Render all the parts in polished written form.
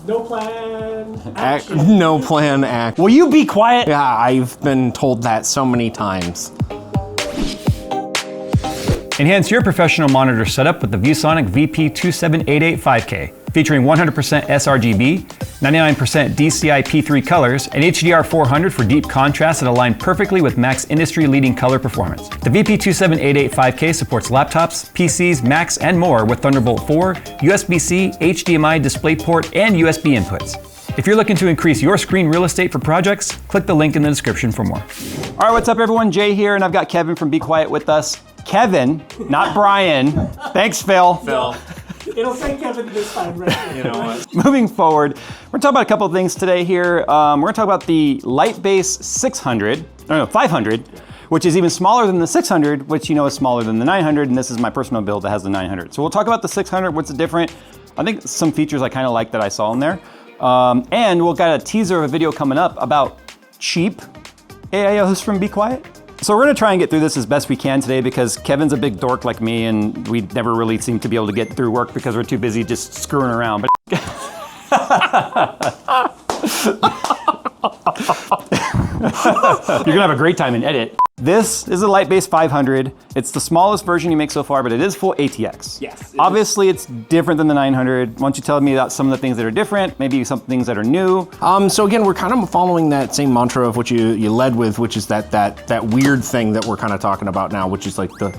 No plan, action. No plan, act. Will you be quiet? Yeah, I've been told that so many times. Enhance your professional monitor setup with the ViewSonic VP27885K, featuring 100% sRGB, 99% DCI P3 colors, and HDR 400 for deep contrast that align perfectly with Mac's industry-leading color performance. The VP27885K supports laptops, PCs, Macs, and more with Thunderbolt 4, USB-C, HDMI DisplayPort, and USB inputs. If you're looking to increase your screen real estate for projects, click the link in the description for more. All right, what's up everyone? Jay here, and I've got Kevin from Be Quiet with us. Kevin, not Brian. Thanks, Phil. Phil. It'll say Kevin this time, right? You know what? Moving forward, we're gonna talk about a couple of things today here. We're gonna talk about the Lightbase 500, which is even smaller than the 600, which you know is smaller than the 900, and this is my personal build that has the 900. So we'll talk about the 600, what's different. I think some features I kind of like that I saw in there. And we'll got a teaser of a video coming up about cheap AIOs from Be Quiet. So we're gonna try and get through this as best we can today because Kevin's a big dork like me and we never really seem to be able to get through work because we're too busy just screwing around. But you're gonna have a great time in edit. This is a Lightbase 500. It's the smallest version you make so far, but it is full ATX. Yes. Obviously, it's different than the 900. Why don't you tell me about some of the things that are different, maybe some things that are new? So again, we're kind of following that same mantra of what you led with, which is that weird thing that we're kind of talking about now, which is like the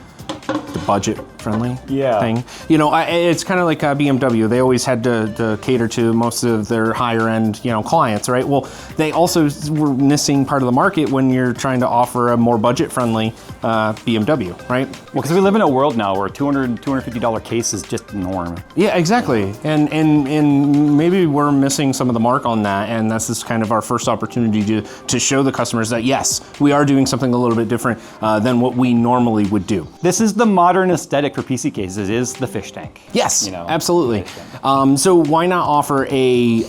budget friendly thing. You know, it's kind of like BMW. They always had to cater to most of their higher end, clients, right? Well, they also were missing part of the market when you're trying to offer a more budget friendly BMW, right? Well, because we live in a world now where $250 case is just norm. Yeah, exactly. And maybe we're missing some of the mark on that. And this is kind of our first opportunity to show the customers that yes, we are doing something a little bit different than what we normally would do. This is the modern aesthetic for PC cases, is the fish tank. Yes, absolutely. So why not offer a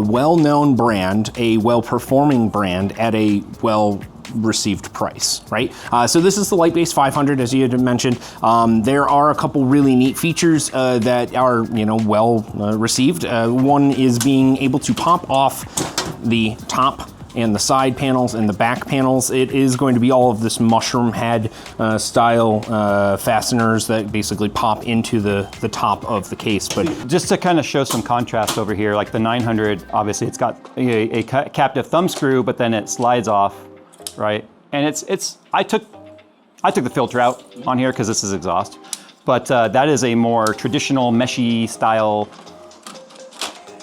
well-known brand, a well-performing brand at a well-received price, right? So this is the Lightbase 500, as you had mentioned. There are a couple really neat features that are, well received. One is being able to pop off the top and the side panels and the back panels. It is going to be all of this mushroom head style fasteners that basically pop into the top of the case. But just to kind of show some contrast over here, like the 900, obviously it's got a captive thumb screw, but then it slides off, right? And I took the filter out on here because this is exhaust, but that is a more traditional meshy style,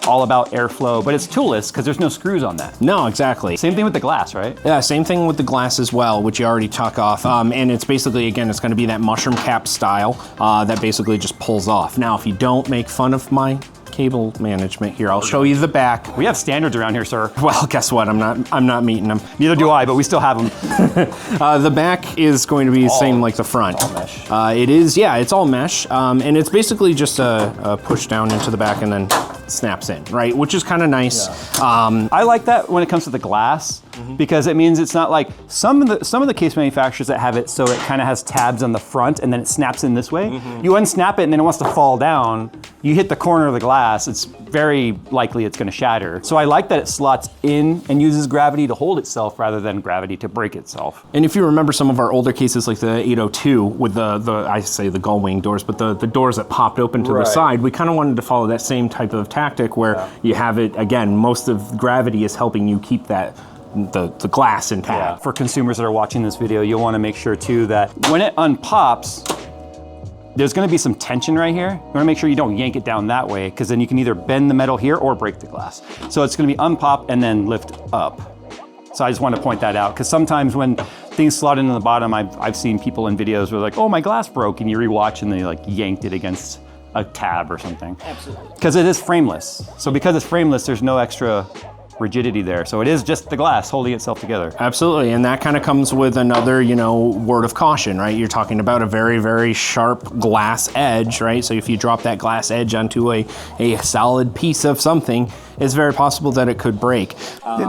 all about airflow, but it's toolless because there's no screws on that. No, exactly. Same thing with the glass, right? Yeah, same thing with the glass as well, which you already took off. And it's basically, again, it's gonna be that mushroom cap style that basically just pulls off. Now, if you don't make fun of my cable management here, I'll show you the back. We have standards around here, sir. Well, guess what? I'm not meeting them. Neither do I, but we still have them. The back is going to be the same like the front. All mesh. It is, yeah, it's all mesh. And it's basically just a push down into the back and then snaps in, right? Which is kind of nice. Yeah. I like that when it comes to the glass because it means it's not like some of the case manufacturers that have it so it kind of has tabs on the front and then it snaps in this way. You unsnap it and then it wants to fall down. You hit the corner of the glass, it's very likely it's going to shatter. So I like that it slots in and uses gravity to hold itself rather than gravity to break itself. And if you remember some of our older cases like the 802 with I say the gull wing doors, but the doors that popped open to the side, we kind of wanted to follow that same type of tactic where you have it, again, most of gravity is helping you keep that the glass intact. Yeah. For consumers that are watching this video, you'll want to make sure too that when it unpops, there's going to be some tension right here. You want to make sure you don't yank it down that way because then you can either bend the metal here or break the glass. So it's going to be unpop and then lift up. So I just want to point that out because sometimes when things slot into the bottom, I've seen people in videos where like, oh, my glass broke, and you rewatch and they like yanked it against a tab or something. Absolutely. Because it is frameless. So because it's frameless, there's no extra rigidity there. So it is just the glass holding itself together. Absolutely, and that kind of comes with another, word of caution, right? You're talking about a very, very sharp glass edge, right? So if you drop that glass edge onto a solid piece of something, it's very possible that it could break.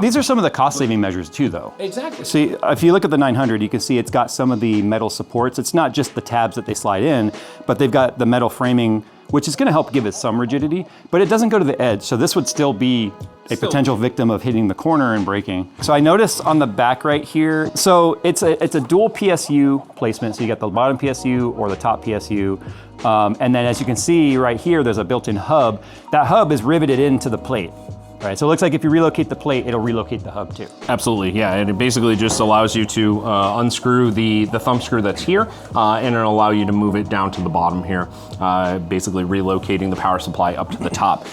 These are some of the cost-saving measures too, though. Exactly. See, if you look at the 900, you can see it's got some of the metal supports. It's not just the tabs that they slide in, but they've got the metal framing which is gonna help give it some rigidity, but it doesn't go to the edge. So this would still be a potential victim of hitting the corner and breaking. So I noticed on the back right here, so it's a dual PSU placement. So you got the bottom PSU or the top PSU. And then as you can see right here, there's a built-in hub. That hub is riveted into the plate. Right, so it looks like if you relocate the plate, it'll relocate the hub too. Absolutely, yeah, and it basically just allows you to unscrew the thumb screw that's here, and it'll allow you to move it down to the bottom here, basically relocating the power supply up to the top.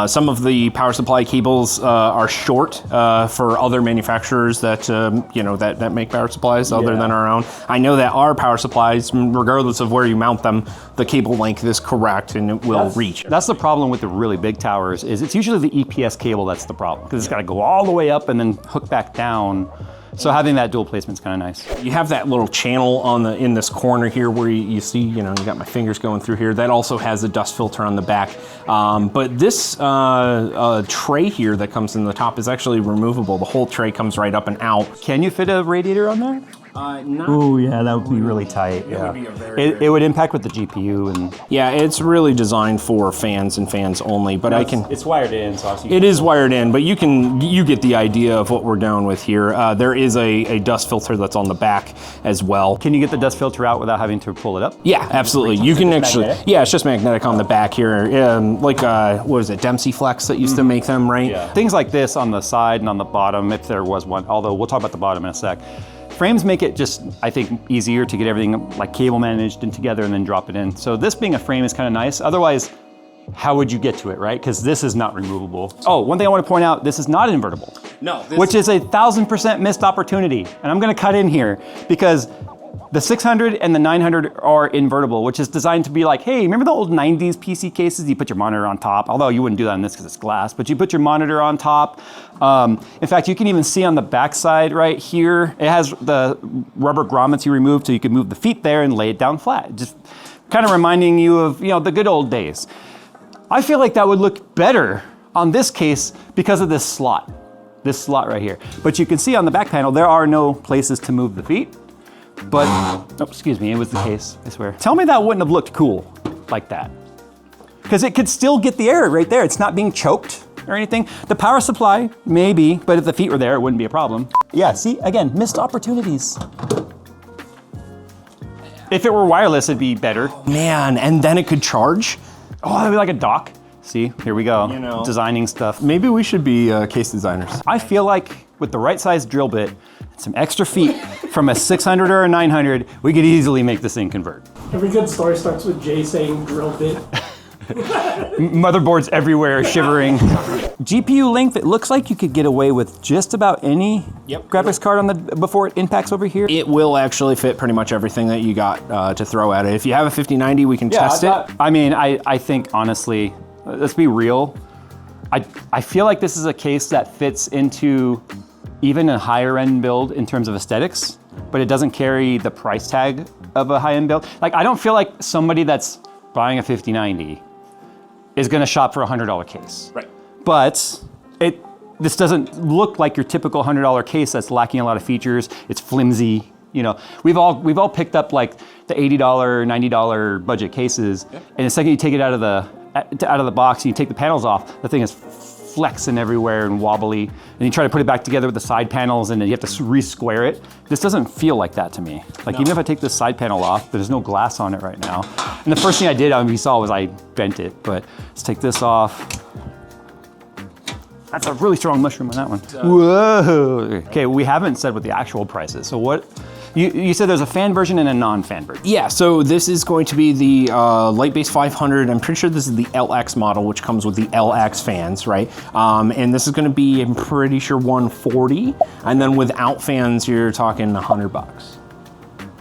Some of the power supply cables are short for other manufacturers that that make power supplies other than our own. I know that our power supplies, regardless of where you mount them, the cable length is correct and it will reach. That's the problem with the really big towers, is it's usually the EPS cable that's the problem, because it's got to go all the way up and then hook back down. So having that dual placement's kind of nice. You have that little channel in this corner here where you see, you got my fingers going through here. That also has a dust filter on the back. But this tray here that comes in the top is actually removable. The whole tray comes right up and out. Can you fit a radiator on there? Oh yeah, that would be really tight. Yeah, it would impact with the GPU and. Yeah, it's really designed for fans and fans only. But It's wired in, so it is wired in. But you get the idea of what we're doing with here. There is a dust filter that's on the back as well. Can you get the dust filter out without having to pull it up? Yeah, absolutely. You can actually. Magnetic? Yeah, it's just magnetic on the back here. Like what is it, Dempsey Flex that used to make them, right? Yeah. Things like this on the side and on the bottom, if there was one. Although we'll talk about the bottom in a sec. Frames make it just, I think, easier to get everything like cable managed and together and then drop it in. So this being a frame is kind of nice. Otherwise, how would you get to it, right? Because this is not removable. Oh, one thing I want to point out, this is not invertible. No. Which is 1,000% missed opportunity. And I'm going to cut in here because the 600 and the 900 are invertible, which is designed to be like, hey, remember the old 90s PC cases? You put your monitor on top, although you wouldn't do that on this because it's glass, but you put your monitor on top. In fact, you can even see on the backside right here, it has the rubber grommets you removed so you can move the feet there and lay it down flat. Just kind of reminding you of the good old days. I feel like that would look better on this case because of this slot right here. But you can see on the back panel, there are no places to move the feet. But, oh, excuse me, it was the case, I swear. Tell me that wouldn't have looked cool like that. Because it could still get the air right there. It's not being choked or anything. The power supply, maybe, but if the feet were there, it wouldn't be a problem. Yeah, see, again, missed opportunities. If it were wireless, it'd be better. Man, and then it could charge? Oh, that'd be like a dock. See, here we go, designing stuff. Maybe we should be case designers. I feel like with the right size drill bit, some extra feet from a 600 or a 900, we could easily make this thing convert. Every good story starts with Jay saying drill bit. Motherboards everywhere, shivering. GPU length, it looks like you could get away with just about any graphics card before it impacts over here. It will actually fit pretty much everything that you got to throw at it. If you have a 5090, we can test it. I mean, I think honestly, let's be real. I feel like this is a case that fits into even a higher end build in terms of aesthetics, but it doesn't carry the price tag of a high end build. Like, I don't feel like somebody that's buying a 5090 is gonna shop for a $100 case. Right. But this doesn't look like your typical $100 case that's lacking a lot of features. It's flimsy. We've all picked up like the $80, $90 budget cases, and the second you take it out of the box and you take the panels off, the thing is flexing everywhere and wobbly, and you try to put it back together with the side panels and then you have to re-square it. This doesn't feel like that to me. Like, even if I take this side panel off, there's no glass on it right now. And the first thing I did, you saw, was I bent it, but let's take this off. That's a really strong mushroom on that one. Whoa. Okay, we haven't said what the actual price is. So what, you said there's a fan version and a non-fan version. Yeah, so this is going to be the Lightbase 500. I'm pretty sure this is the LX model, which comes with the LX fans, right? And this is gonna be, I'm pretty sure, 140. And then without fans, you're talking $100.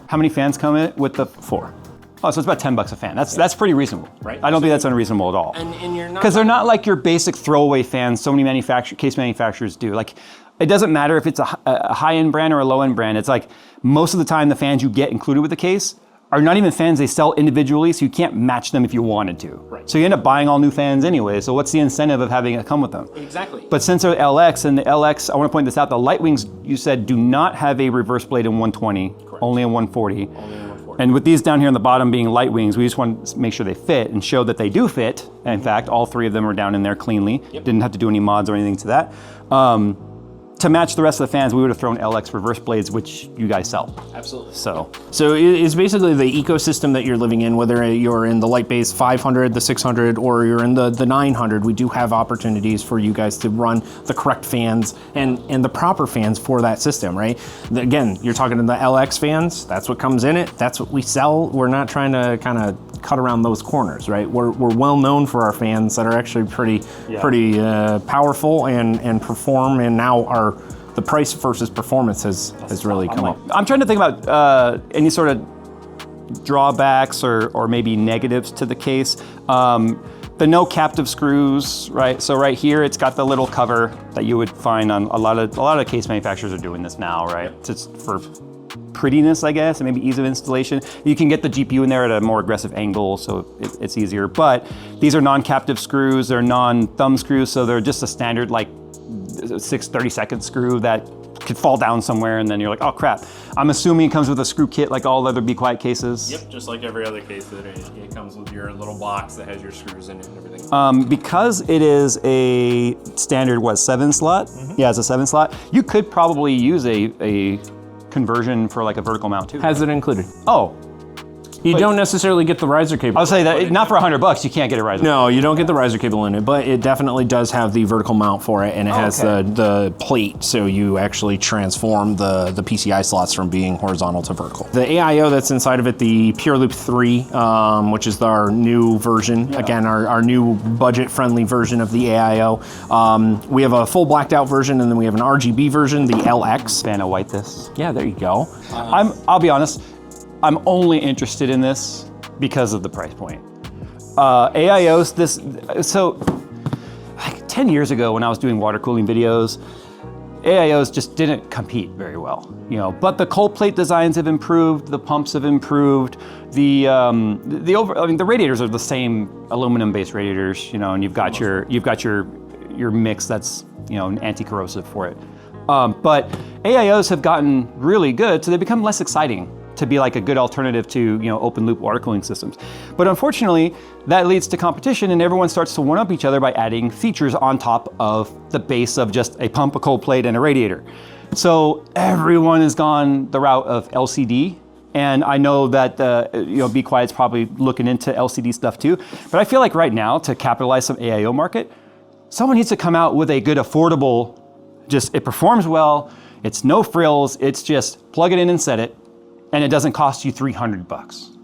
How many fans come in with the 4? Oh, so it's about $10 a fan. That's pretty reasable. Right. I don't think that's unreasonable at all. And you're not, because they're not like your basic throwaway fans so many case manufacturers do. Like, it doesn't matter if it's a high-end brand or a low-end brand. It's like most of the time the fans you get included with the case are not even fans they sell individually, so you can't match them if you wanted to. Right. So you end up buying all new fans anyway, so what's the incentive of having it come with them? Exactly. But since they're LX, and the LX, I want to point this out, the Lightwings, you said, do not have a reverse blade in 120, only in 140. And with these down here on the bottom being light wings, we just want to make sure they fit and show that they do fit. And in fact, all 3 of them are down in there cleanly. Didn't have to do any mods or anything to that. To match the rest of the fans, we would have thrown LX reverse blades, which you guys sell. Absolutely. So it's basically the ecosystem that you're living in, whether you're in the light base 500, the 600, or you're in the 900, we do have opportunities for you guys to run the correct fans and the proper fans for that system, right? Again, you're talking to the LX fans, that's what comes in it, that's what we sell. We're not trying to kind of cut around those corners, right? We're well known for our fans that are actually pretty powerful and perform, and now the price versus performance has really come up. I'm trying to think about any sort of drawbacks or maybe negatives to the case. The no captive screws, right? So right here, it's got the little cover that you would find on a lot of case manufacturers are doing this now, right? Just for prettiness, I guess, and maybe ease of installation. You can get the GPU in there at a more aggressive angle, so it's easier. But these are non-captive screws, they're non-thumb screws, so they're just a standard like 30-second screw that could fall down somewhere, and then you're like, oh crap. I'm assuming it comes with a screw kit like all other Be Quiet cases. Yep, just like every other case, it comes with your little box that has your screws in it and everything. Because it is a standard, 7 slot? Yeah, it's a 7 slot. You could probably use a conversion for like a vertical mount too. Has it included? Oh. You don't necessarily get the riser cable. I'll say that not for $100, you can't get a riser. No, you don't get the riser cable in it, but it definitely does have the vertical mount for it, and it has the plate, so you actually transform the PCI slots from being horizontal to vertical. The AIO that's inside of it, the Pure Loop 3, which is our new version, again, our new budget-friendly version of the AIO. We have a full blacked out version, and then we have an RGB version, the LX. Vanna White this. Yeah, there you go. I'll be honest, I'm only interested in this because of the price point. AIOs, so like 10 years ago when I was doing water cooling videos, AIOs just didn't compete very well, but the cold plate designs have improved, the pumps have improved, the radiators are the same aluminum-based radiators, and you've got your mix that's, anti-corrosive for it. But AIOs have gotten really good, so they become less exciting to be like a good alternative to open loop water cooling systems. But unfortunately, that leads to competition, and everyone starts to one up each other by adding features on top of the base of just a pump, a cold plate, and a radiator. So everyone has gone the route of LCD, and I know that Be Quiet's probably looking into LCD stuff too. But I feel like right now, to capitalize some AIO market, someone needs to come out with a good, affordable, it performs well, it's no frills, it's just plug it in and set it, and it doesn't cost you $300,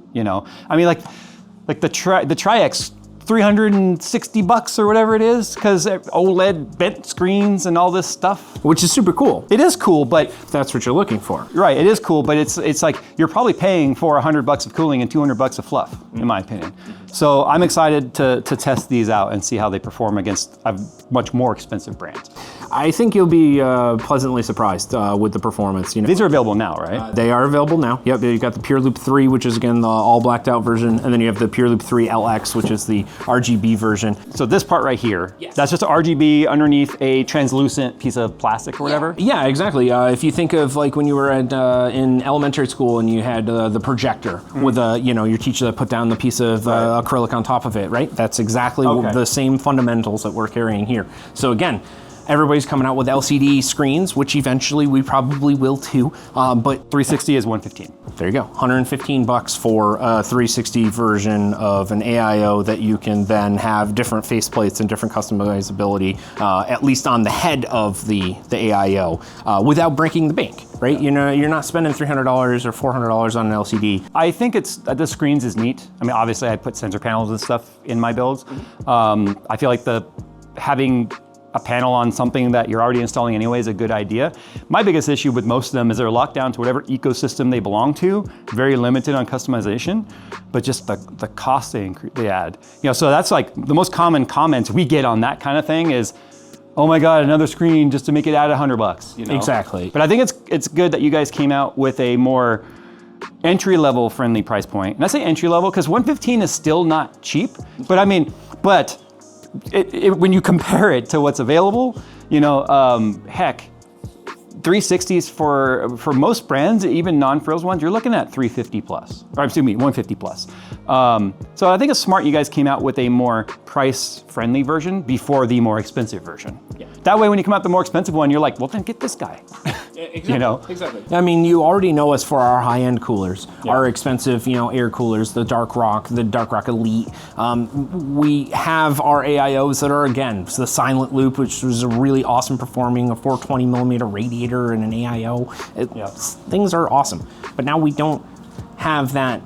I mean, like the Tri-X, $360 or whatever it is, because OLED bent screens and all this stuff. Which is super cool. It is cool, but if that's what you're looking for. Right, it is cool, but it's like you're probably paying for $100 of cooling and $200 of fluff, in my opinion. So I'm excited to test these out and see how they perform against a much more expensive brand. I think you'll be pleasantly surprised with the performance. These are available now, right? They are available now. Yep, you've got the Pure Loop 3, which is again the all blacked out version, and then you have the Pure Loop 3 LX, which is the RGB version. So this part right here, that's just RGB underneath a translucent piece of plastic or whatever? Yeah, exactly. If you think of like when you were in elementary school and you had the projector with your teacher that put down the piece of acrylic on top of it, right? That's exactly the same fundamentals that we're carrying here. So again, everybody's coming out with LCD screens, which eventually we probably will too. But 360 is $115. There you go, $115 for a 360 version of an AIO that you can then have different faceplates and different customizability, at least on the head of the AIO, without breaking the bank, right? You're not spending $300 or $400 on an LCD. I think the screens is neat. I mean, obviously I put sensor panels and stuff in my builds. I feel like having a panel on something that you're already installing anyway is a good idea. My biggest issue with most of them is they're locked down to whatever ecosystem they belong to, very limited on customization, but just the cost they add. So that's like the most common comments we get on that kind of thing is, oh my God, another screen just to make it add $100. Exactly. But I think it's good that you guys came out with a more entry-level friendly price point. And I say entry-level because $115 is still not cheap, but I mean, when you compare it to what's available, heck, 360s for most brands, even non-frills ones, you're looking at 350 plus, or excuse me, 150 plus. So I think it's smart you guys came out with a more price-friendly version before the more expensive version. Yeah. That way, when you come out the more expensive one, you're like, well, then get this guy. Exactly. You know? Exactly. I mean, you already know us for our high-end coolers, our expensive, air coolers, the Dark Rock Elite. We have our AIOs that are, again, the Silent Loop, which was a really awesome performing, a 420 millimeter radiator and an AIO. Things are awesome. But now we don't have that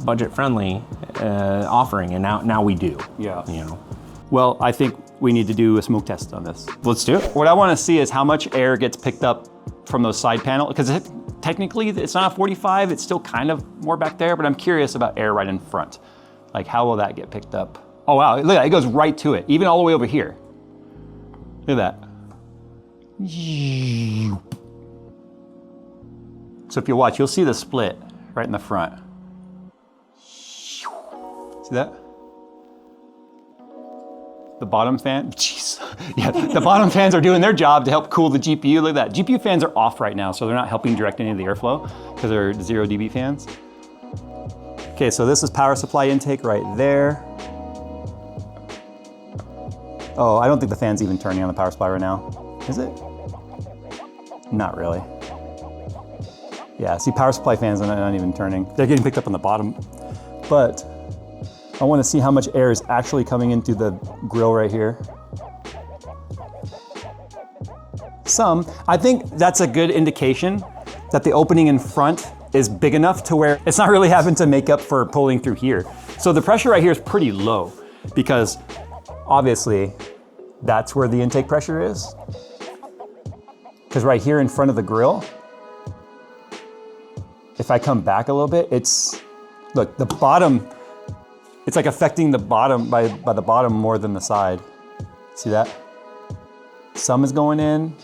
budget-friendly offering, and now we do. Yeah. Well, I think we need to do a smoke test on this. Let's do it. What I want to see is how much air gets picked up from those side panels, because technically it's not a 45, it's still kind of more back there, but I'm curious about air right in front. Like, how will that get picked up? Oh wow, look at that, it goes right to it, even all the way over here. Look at that. So if you watch, you'll see the split right in the front. See that? The bottom fan, jeez. Yeah, the bottom fans are doing their job to help cool the GPU. Look at that. GPU fans are off right now, so they're not helping direct any of the airflow because they're 0 dB fans. Okay, so this is power supply intake right there. Oh, I don't think the fan's even turning on the power supply right now. Is it? Not really. Yeah, see, power supply fans are not even turning. They're getting picked up on the bottom. But I want to see how much air is actually coming in through the grill right here. Some. I think that's a good indication that the opening in front is big enough to where it's not really having to make up for pulling through here. So the pressure right here is pretty low because obviously that's where the intake pressure is. Because right here in front of the grill, if I come back a little bit, look, the bottom, it's like affecting the bottom by the bottom more than the side. See that? Some is going in.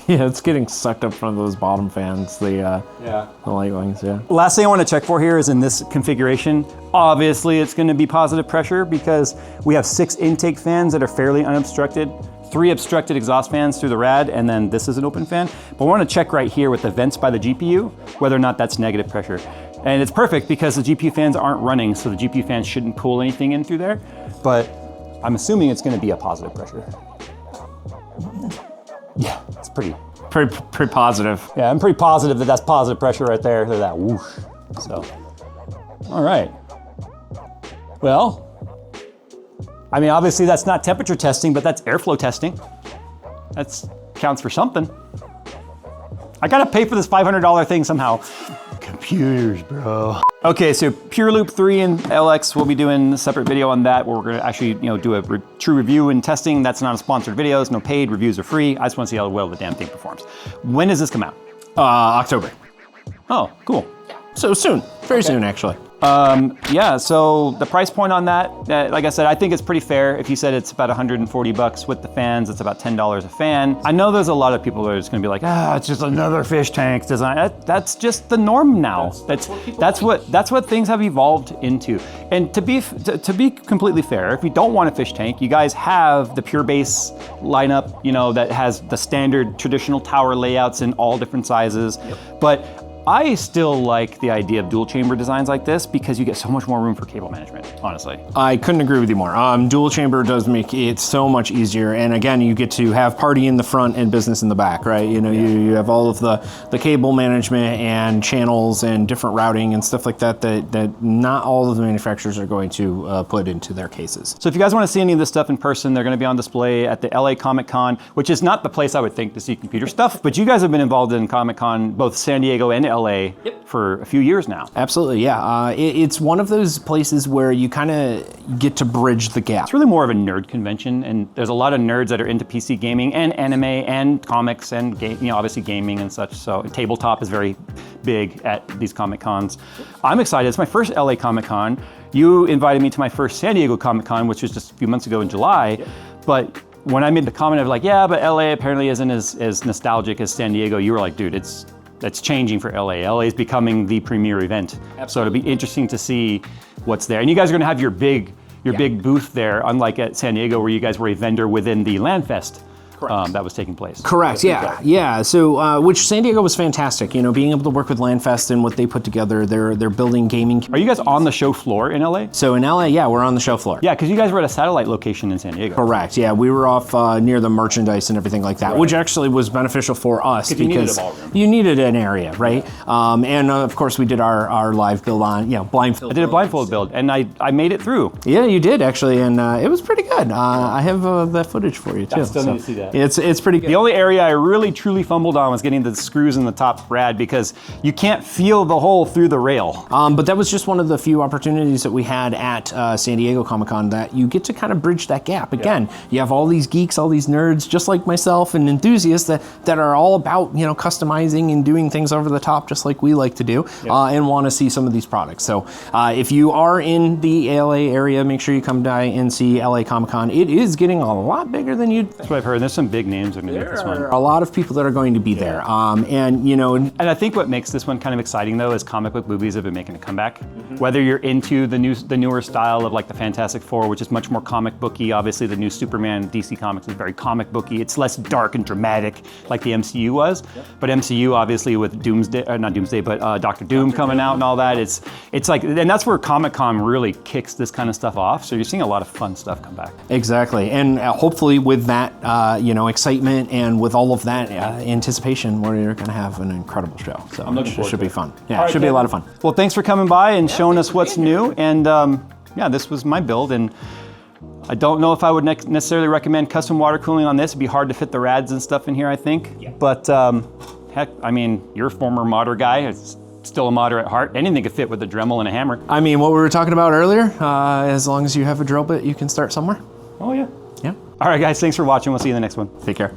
Yeah, it's getting sucked up from those bottom fans, the light wings, yeah. Last thing I want to check for here is in this configuration. Obviously, it's going to be positive pressure because we have 6 intake fans that are fairly unobstructed, 3 obstructed exhaust fans through the rad, and then this is an open fan. But we want to check right here with the vents by the GPU, whether or not that's negative pressure. And it's perfect because the GPU fans aren't running, so the GPU fans shouldn't pull anything in through there. But I'm assuming it's going to be a positive pressure. Yeah, it's pretty positive. Yeah, I'm pretty positive that that's positive pressure right there. Look at that, whoosh. So, all right. Well, I mean, obviously that's not temperature testing, but that's airflow testing. That's counts for something. I gotta pay for this $500 thing somehow. Computers, bro. Okay, so Pure Loop 3 and LX, we'll be doing a separate video on that where we're gonna actually do a true review and testing. That's not a sponsored video, it's no paid, reviews are free. I just wanna see how well the damn thing performs. When does this come out? October. Oh, cool. So soon, very soon actually. Yeah, so the price point on that, like I said, I think it's pretty fair. If you said it's about $140 with the fans, it's about $10 a fan. I know there's a lot of people that are just gonna be like, it's just another fish tank design. That's just the norm now. That's what things have evolved into. And to be completely fair, if you don't want a fish tank, you guys have the Pure Base lineup, that has the standard traditional tower layouts in all different sizes. Yep. But I still like the idea of dual chamber designs like this because you get so much more room for cable management, honestly. I couldn't agree with you more. Dual chamber does make it so much easier. And again, you get to have party in the front and business in the back, right? You have all of the cable management and channels and different routing and stuff like that not all of the manufacturers are going to put into their cases. So if you guys want to see any of this stuff in person, they're going to be on display at the LA Comic Con, which is not the place I would think to see computer stuff, but you guys have been involved in Comic Con, both San Diego and LA for a few years now. Absolutely, yeah. It's one of those places where you kind of get to bridge the gap. It's really more of a nerd convention, and there's a lot of nerds that are into PC gaming and anime and comics and obviously gaming and such. So tabletop is very big at these Comic Cons. I'm excited. It's my first LA Comic Con. You invited me to my first San Diego Comic Con, which was just a few months ago in July. Yep. But when I made the comment of like, yeah, but LA apparently isn't as nostalgic as San Diego, you were like, dude, that's changing for LA. LA is becoming the premier event. Absolutely. So it'll be interesting to see what's there. And you guys are gonna have your big booth there, unlike at San Diego where you guys were a vendor within the LANFest that was taking place. Correct. Yeah. So, which San Diego was fantastic. You know, being able to work with Landfest and what they put together. They're building gaming. Are you guys on the show floor in LA? So in LA, yeah, we're on the show floor. Yeah, because you guys were at a satellite location in San Diego. Correct. Yeah, we were off near the merchandise and everything like that, which actually was beneficial for us you needed because a ballroom. you needed an area, right? And of course, we did our live build on, blindfold. I did a blindfold build, and I made it through. Yeah, you did actually, and it was pretty good. I have that footage for you too. I still need to see that. It's pretty good. The only area I really truly fumbled on was getting the screws in the top rad because you can't feel the hole through the rail. But that was just one of the few opportunities that we had at San Diego Comic-Con that you get to kind of bridge that gap. Again, you have all these geeks, all these nerds, just like myself, and enthusiasts that are all about customizing and doing things over the top, just like we like to do, and want to see some of these products. So if you are in the LA area, make sure you come by and see LA Comic-Con. It is getting a lot bigger than you'd. That's what I've heard. There's some big names that are going to get this one. A lot of people that are going to be there, And I think what makes this one kind of exciting though is comic book movies have been making a comeback. Whether you're into the newer style of like the Fantastic Four, which is much more comic booky. Obviously, the new Superman DC Comics is very comic booky. It's less dark and dramatic like the MCU was. But MCU, obviously, with Doctor Doom coming out and all that, it's like, and that's where Comic-Con really kicks this kind of stuff off. So you're seeing a lot of fun stuff come back. Exactly, and hopefully with that, excitement and with all of that anticipation, we're going to have an incredible show. So I'm looking forward should to be it. fun. Yeah, it should be a lot of fun. Well, thanks for coming by and showing us what's new. And this was my build. And I don't know if I would necessarily recommend custom water cooling on this. It'd be hard to fit the rads and stuff in here, I think. Yeah. But heck, I mean, you're a former modder guy. It's still a modder at heart. Anything could fit with a Dremel and a hammer. I mean, what we were talking about earlier, as long as you have a drill bit, you can start somewhere. Oh, yeah. Yeah. All right, guys, thanks for watching. We'll see you in the next one. Take care.